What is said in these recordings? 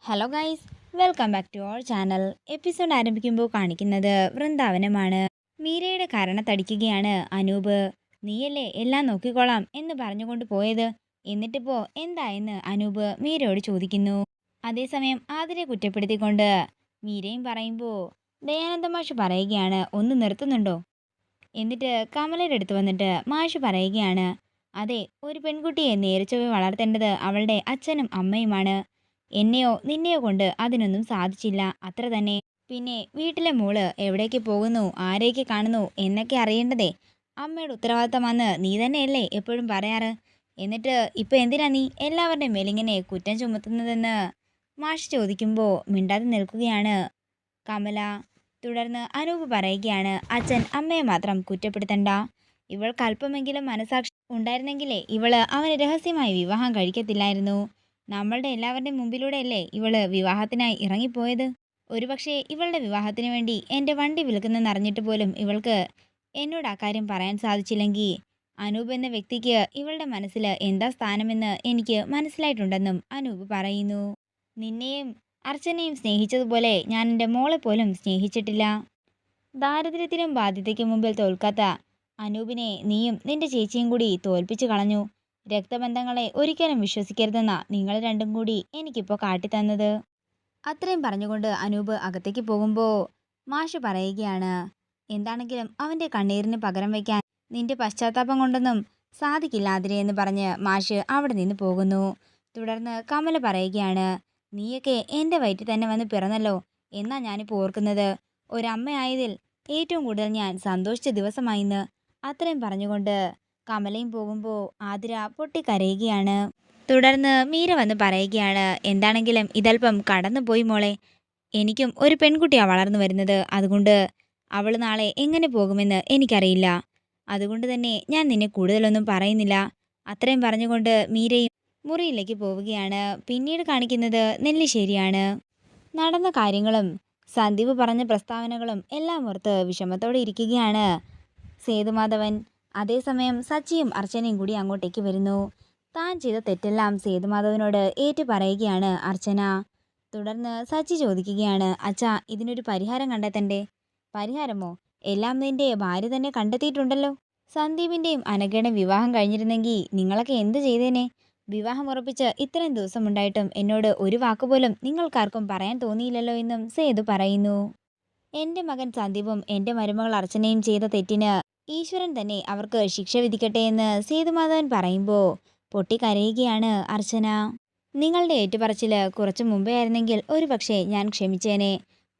Hello guys, welcome back to our channel. Episode ആരംഭിക്കുമ്പോൾ കാണിക്കുന്നത് വൃന്ദാവനമാണ്. മീരയുടെ കരണത്തടിക്കുകയാണ് അനൂപ്. നീയല്ലേ എല്ലാം നോക്കിക്കോളാം എന്ന് പറഞ്ഞുകൊണ്ട് പോയത്, എന്നിട്ടിപ്പോ എന്തായെന്ന് അനൂപ് മീരയോട് ചോദിക്കുന്നു. അതേസമയം ആതിരെ കുറ്റപ്പെടുത്തിക്കൊണ്ട് മീരയും പറയുമ്പോൾ ദയാനന്ദ മാഷ് പറയുകയാണ്, ഒന്ന് നിർത്തുന്നുണ്ടോ? എന്നിട്ട് കമലയുടെ അടുത്ത് വന്നിട്ട് മാഷ് പറയുകയാണ്, അതെ, ഒരു പെൺകുട്ടിയെ നേരിച്ചൊവ്വെ വളർത്തേണ്ടത് അവളുടെ അച്ഛനും അമ്മയുമാണ്. എന്നെയോ നിന്നെയോ കൊണ്ട് അതിനൊന്നും സാധിച്ചില്ല, അത്ര തന്നെ. പിന്നെ വീട്ടിലെ മോള് എവിടേക്ക് പോകുന്നു, ആരെയൊക്കെ കാണുന്നു എന്നൊക്കെ അറിയേണ്ടതേ അമ്മയുടെ ഉത്തരവാദിത്തമാണെന്ന് നീ തന്നെയല്ലേ എപ്പോഴും പറയാറ്. എന്നിട്ട് ഇപ്പം എന്തിനാ നീ എല്ലാവരുടെയും മേലിങ്ങനെ കുറ്റം ചുമത്തുന്നതെന്ന് മാഷ് ചോദിക്കുമ്പോൾ മിണ്ടാതെ നിൽക്കുകയാണ് കമല. തുടർന്ന് അനൂപ് പറയുകയാണ്, അച്ഛൻ അമ്മയെ മാത്രം കുറ്റപ്പെടുത്തണ്ട. ഇവൾക്ക് അല്പമെങ്കിലും മനസാക്ഷി ഉണ്ടായിരുന്നെങ്കിലേ ഇവള് അവന് രഹസ്യമായി വിവാഹം കഴിക്കത്തില്ലായിരുന്നു. നമ്മളുടെ എല്ലാവരുടെയും മുമ്പിലൂടെയല്ലേ ഇവള് വിവാഹത്തിനായി ഇറങ്ങിപ്പോയത്. ഒരുപക്ഷെ ഇവളുടെ വിവാഹത്തിന് വേണ്ടി എൻ്റെ വണ്ടി വിൽക്കുന്നെന്നറിഞ്ഞിട്ട് പോലും ഇവൾക്ക് എന്നോട് ആ കാര്യം പറയാൻ സാധിച്ചില്ലെങ്കിൽ അനൂപ് എന്ന വ്യക്തിക്ക് ഇവളുടെ മനസ്സിൽ എന്താ സ്ഥാനമെന്ന് എനിക്ക് മനസ്സിലായിട്ടുണ്ടെന്നും അനൂപ് പറയുന്നു. നിന്നെയും അർച്ചനയും സ്നേഹിച്ചതുപോലെ ഞാൻ എൻ്റെ മോളെ പോലും സ്നേഹിച്ചിട്ടില്ല. ദാരിദ്ര്യത്തിനും ബാധ്യതയ്ക്കും മുമ്പിൽ തോൽക്കാത്ത അനൂപിനെ നീയും നിന്റെ ചേച്ചിയും കൂടി തോൽപ്പിച്ചു കളഞ്ഞു. രക്തബന്ധങ്ങളെ ഒരിക്കലും വിശ്വസിക്കരുതെന്ന നിങ്ങൾ രണ്ടും കൂടി എനിക്കിപ്പോൾ കാട്ടിത്തന്നത്. അത്രയും പറഞ്ഞുകൊണ്ട് അനൂപ് അകത്തേക്ക് പോകുമ്പോൾ മാഷ് പറയുകയാണ്, എന്താണെങ്കിലും അവൻ്റെ കണ്ണീരിന് പകരം വയ്ക്കാൻ നിന്റെ പശ്ചാത്താപം കൊണ്ടൊന്നും സാധിക്കില്ല അതിരെ എന്ന് പറഞ്ഞ് മാഷ് അവിടെ നിന്ന് പോകുന്നു. തുടർന്ന് കമല പറയുകയാണ്, നീയൊക്കെ എൻ്റെ വയറ്റിൽ തന്നെ വന്ന് പിറന്നല്ലോ എന്നാ ഞാനിപ്പോൾ ഓർക്കുന്നത്. ഒരമ്മയായതിൽ ഏറ്റവും കൂടുതൽ ഞാൻ സന്തോഷിച്ച ദിവസമായിന്ന്. അത്രയും പറഞ്ഞുകൊണ്ട് കമലയും പോകുമ്പോൾ ആതിര പൊട്ടിക്കരയുകയാണ്. തുടർന്ന് മീര വന്ന് പറയുകയാണ്, എന്താണെങ്കിലും ഇതല്പം കടന്നുപോയി മോളെ. എനിക്കും ഒരു പെൺകുട്ടിയാണ് വളർന്നു വരുന്നത്. അതുകൊണ്ട് അവൾ നാളെ എങ്ങനെ പോകുമെന്ന് എനിക്കറിയില്ല. അതുകൊണ്ട് തന്നെ ഞാൻ നിന്നെ കൂടുതലൊന്നും പറയുന്നില്ല. അത്രയും പറഞ്ഞുകൊണ്ട് മീരയും മുറിയിലേക്ക് പോവുകയാണ്. പിന്നീട് കാണിക്കുന്നത് നെല്ലിശ്ശേരിയാണ്. നടന്ന കാര്യങ്ങളും സന്ദീപ് പറഞ്ഞ പ്രസ്താവനകളും എല്ലാം ഓർത്ത് വിഷമത്തോടെ ഇരിക്കുകയാണ് സേതുമാധവൻ. അതേസമയം സച്ചിയും അർച്ചനയും കൂടി അങ്ങോട്ടേക്ക് വരുന്നു. താൻ ചെയ്ത തെറ്റെല്ലാം സേതുമാധവനോട് ഏറ്റു പറയുകയാണ് അർച്ചന. തുടർന്ന് സച്ചി ചോദിക്കുകയാണ്, അച്ഛാ, ഇതിനൊരു പരിഹാരം കണ്ടെത്തണ്ടേ? പരിഹാരമോ? എല്ലാം നിന്റെ ഭാര്യ തന്നെ കണ്ടെത്തിയിട്ടുണ്ടല്ലോ. സന്ദീപിൻ്റെയും അനഘയുടെയും വിവാഹം കഴിഞ്ഞിരുന്നെങ്കിൽ നിങ്ങളൊക്കെ എന്ത് ചെയ്തേനെ? വിവാഹം ഉറപ്പിച്ച് ഇത്രയും ദിവസമുണ്ടായിട്ടും എന്നോട് ഒരു വാക്കുപോലും നിങ്ങൾക്കാർക്കും പറയാൻ തോന്നിയില്ലല്ലോ എന്നും സേതു പറയുന്നു. എൻ്റെ മകൻ സന്ദീപും എൻ്റെ മരുമകൾ അർച്ചനയും ചെയ്ത തെറ്റിന് ഈശ്വരൻ തന്നെ അവർക്ക് ശിക്ഷ വിധിക്കട്ടെ എന്ന് സേതുമാധവൻ പറയുമ്പോൾ പൊട്ടിക്കരയുകയാണ് അർച്ചന. നിങ്ങളുടെ ഏറ്റുപറച്ചിൽ കുറച്ചു മുമ്പേ ആയിരുന്നെങ്കിൽ ഒരുപക്ഷെ ഞാൻ ക്ഷമിച്ചേനെ.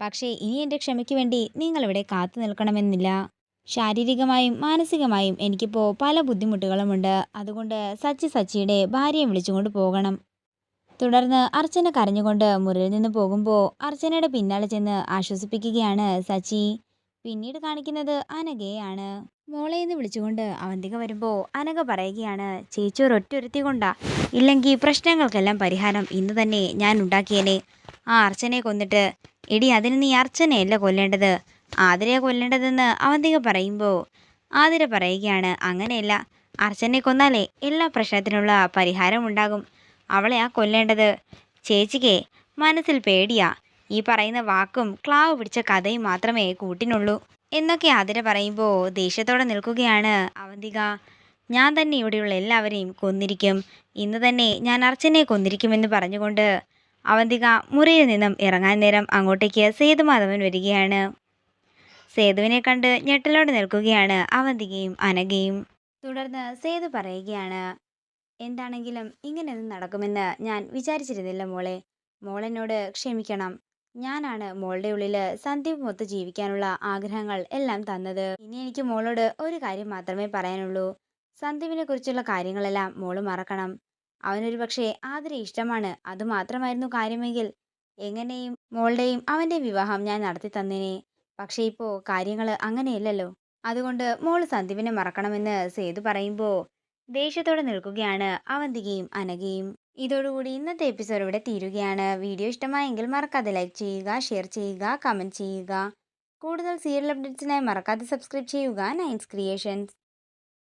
പക്ഷേ ഇനി എൻ്റെ ക്ഷമയ്ക്ക് വേണ്ടി നിങ്ങളിവിടെ കാത്തു നിൽക്കണമെന്നില്ല. ശാരീരികമായും മാനസികമായും എനിക്കിപ്പോൾ പല ബുദ്ധിമുട്ടുകളുമുണ്ട്. അതുകൊണ്ട് സച്ചിയുടെ ഭാര്യയെ വിളിച്ചുകൊണ്ട് പോകണം. തുടർന്ന് അർച്ചന കരഞ്ഞുകൊണ്ട് മുറിയിൽ നിന്ന് പോകുമ്പോൾ അർച്ചനയുടെ പിന്നാലെ ചെന്ന് ആശ്വസിപ്പിക്കുകയാണ് സച്ചി. പിന്നീട് കാണിക്കുന്നത് അനഘയാണ്. മോളെ എന്ന് വിളിച്ചുകൊണ്ട് അവന്തിക വരുമ്പോൾ അനഘ പറയുകയാണ്, ചേച്ചി ഒരൊറ്റൊരുത്തി കൊണ്ടാ, ഇല്ലെങ്കിൽ പ്രശ്നങ്ങൾക്കെല്ലാം പരിഹാരം ഇന്ന് തന്നെ ഞാൻ ഉണ്ടാക്കിയേനെ. ആ അർച്ചനയെ കൊന്നിട്ട്. എടി, അതിന് നീ അർച്ചനയല്ല കൊല്ലേണ്ടത്, ആതിരയെ കൊല്ലേണ്ടതെന്ന് അവന്തിക പറയുമ്പോൾ ആതിര പറയുകയാണ്, അങ്ങനെയല്ല, അർച്ചനയെ കൊന്നാലേ എല്ലാ പ്രശ്നത്തിനുള്ള പരിഹാരം ഉണ്ടാകും. അവളെയാ കൊല്ലേണ്ടത്. ചേച്ചിക്ക് മനസ്സിൽ പേടിയാ. ഈ പറയുന്ന വാക്കും ക്ലാവ് പിടിച്ച കഥയും മാത്രമേ കൂട്ടിനുള്ളൂ എന്നൊക്കെ ആതിര പറയുമ്പോൾ ദേഷ്യത്തോടെ നിൽക്കുകയാണ് അവന്തിക. ഞാൻ തന്നെ ഇവിടെയുള്ള എല്ലാവരെയും കൊന്നിരിക്കും. ഇന്ന് തന്നെ ഞാൻ അർച്ചനയെ കൊന്നിരിക്കുമെന്ന് പറഞ്ഞുകൊണ്ട് അവന്തിക മുറിയിൽ നിന്നും ഇറങ്ങാൻ നേരം അങ്ങോട്ടേക്ക് സേതുമാധവൻ വരികയാണ്. സേതുവിനെ കണ്ട് ഞെട്ടലോടെ നിൽക്കുകയാണ് അവന്തികയും അനഘയും. തുടർന്ന് സേതു പറയുകയാണ്, എന്താണെങ്കിലും ഇങ്ങനെയൊന്നും നടക്കുമെന്ന് ഞാൻ വിചാരിച്ചിരുന്നില്ല മോളെ. മോളെന്നോട് ക്ഷമിക്കണം. ഞാനാണ് മോളുടെ ഉള്ളിൽ സന്ദീപുമൊത്ത് ജീവിക്കാനുള്ള ആഗ്രഹങ്ങൾ എല്ലാം തന്നത്. ഇനി എനിക്ക് മോളോട് ഒരു കാര്യം മാത്രമേ പറയാനുള്ളൂ. സന്ദീപിനെ കുറിച്ചുള്ള കാര്യങ്ങളെല്ലാം മോള് മറക്കണം. അവനൊരു പക്ഷേ ആതിര ഇഷ്ടമാണ്, അതുമാത്രമായിരുന്നു കാര്യമെങ്കിൽ എങ്ങനെയും മോളുടെയും അവൻ്റെ വിവാഹം ഞാൻ നടത്തി തന്നേനെ. പക്ഷേ ഇപ്പോൾ കാര്യങ്ങൾ അങ്ങനെയല്ലല്ലോ. അതുകൊണ്ട് മോള് സന്ദീപിനെ മറക്കണമെന്ന് സേതു പറയുമ്പോൾ ദേഷ്യത്തോടെ നിൽക്കുകയാണ് അവന്തികയും അനഘയും. ഇതോടുകൂടി ഇന്നത്തെ എപ്പിസോഡ് ഇവിടെ തീരുകയാണ്. വീഡിയോ ഇഷ്ടമായെങ്കിൽ മറക്കാതെ ലൈക്ക് ചെയ്യുക, ഷെയർ ചെയ്യുക, കമൻറ്റ് ചെയ്യുക. കൂടുതൽ സീരിയൽ അപ്ഡേറ്റ്സിനായി മറക്കാതെ സബ്സ്ക്രൈബ് ചെയ്യുക നയൻസ് ക്രിയേഷൻസ്.